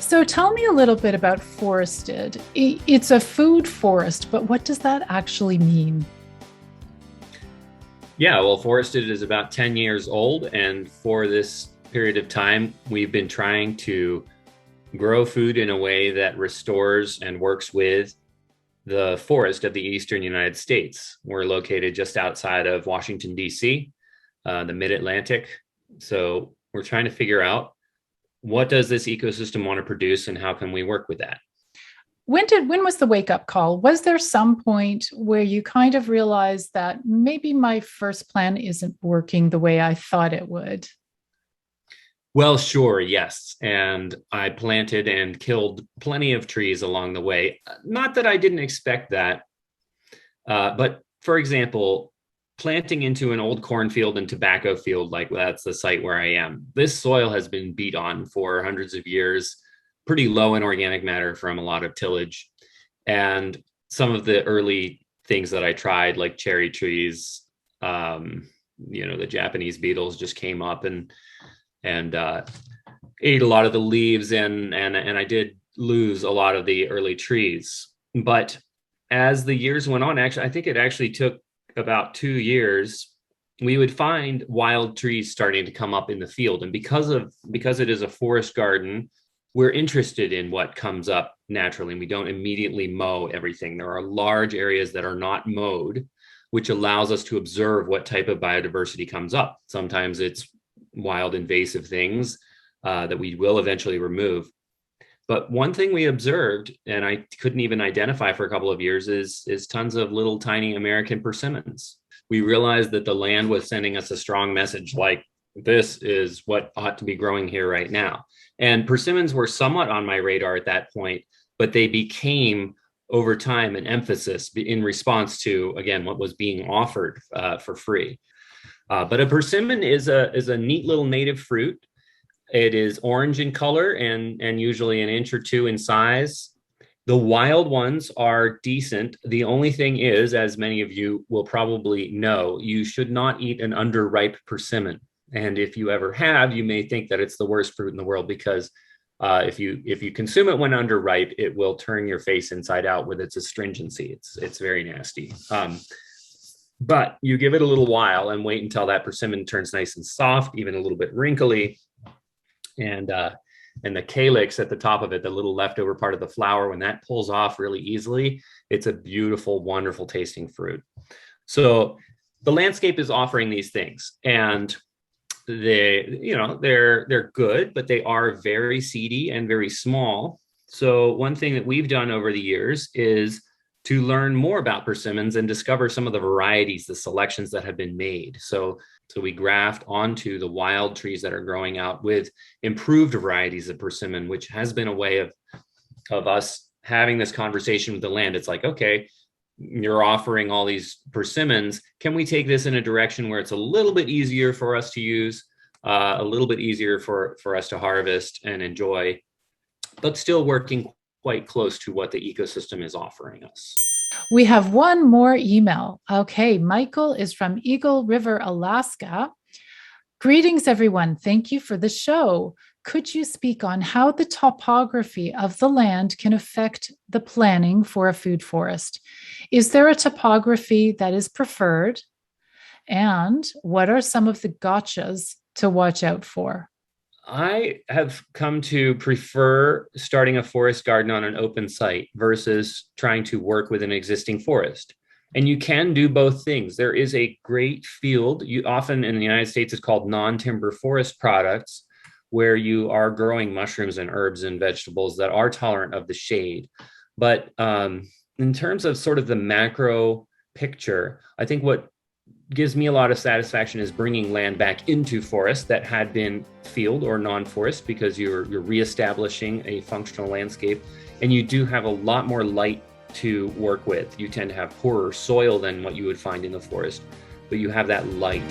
So tell me a little bit about forested. It's a food forest, but what does that actually mean? Yeah, well, forested is about 10 years old. And for this period of time, we've been trying to grow food in a way that restores and works with the forest of the eastern United States. We're located just outside of Washington, D.C., the mid-Atlantic. So we're trying to figure out what does this ecosystem want to produce and how can we work with that? When was the wake up call? Was there some point where you kind of realized that maybe my first plan isn't working the way I thought it would? Well, sure, yes. And I planted and killed plenty of trees along the way. Not that I didn't expect that, but for example, planting into an old cornfield and tobacco field, like that's the site where I am, this soil has been beat on for hundreds of years, pretty low in organic matter from a lot of tillage. And some of the early things that I tried, like cherry trees, the Japanese beetles just came up and ate a lot of the leaves, and I did lose a lot of the early trees. But as the years went on, actually, I think it actually took about 2 years. We would find wild trees starting to come up in the field, and because it is a forest garden, we're interested in what comes up naturally, and we don't immediately mow everything. There are large areas that are not mowed, which allows us to observe what type of biodiversity comes up. Sometimes it's wild invasive things that we will eventually remove. But one thing we observed, and I couldn't even identify for a couple of years, is tons of little tiny American persimmons. We realized that the land was sending us a strong message, like this is what ought to be growing here right now. And persimmons were somewhat on my radar at that point, but they became over time an emphasis in response to, again, what was being offered for free. But a persimmon is a neat little native fruit. It is orange in color and usually an inch or two in size. The wild ones are decent. The only thing is, as many of you will probably know, you should not eat an underripe persimmon. And if you ever have, you may think that it's the worst fruit in the world because if you consume it when underripe, it will turn your face inside out with its astringency. It's very nasty. But you give it a little while and wait until that persimmon turns nice and soft, even a little bit wrinkly, and the calyx at the top of it, the little leftover part of the flower, when that pulls off really easily, it's a beautiful, wonderful tasting fruit. So the landscape is offering these things, and they're good, but they are very seedy and very small. So one thing that we've done over the years is to learn more about persimmons and discover some of the varieties, the selections that have been made. So we graft onto the wild trees that are growing out with improved varieties of persimmon, which has been a way of us having this conversation with the land. It's like, okay, you're offering all these persimmons. Can we take this in a direction where it's a little bit easier for us to use, a little bit easier for us to harvest and enjoy, but still working quite close to what the ecosystem is offering us? We have one more email. Okay, Michael is from Eagle River, Alaska. Greetings, everyone. Thank you for the show. Could you speak on how the topography of the land can affect the planning for a food forest? Is there a topography that is preferred? And what are some of the gotchas to watch out for? I have come to prefer starting a forest garden on an open site versus trying to work with an existing forest. And you can do both things. There is a great field, often in the United States, it's called non-timber forest products, where you are growing mushrooms and herbs and vegetables that are tolerant of the shade. But in terms of sort of the macro picture, I think what gives me a lot of satisfaction is bringing land back into forest that had been field or non-forest, because you're reestablishing a functional landscape, and you do have a lot more light to work with. You tend to have poorer soil than what you would find in the forest, but you have that light.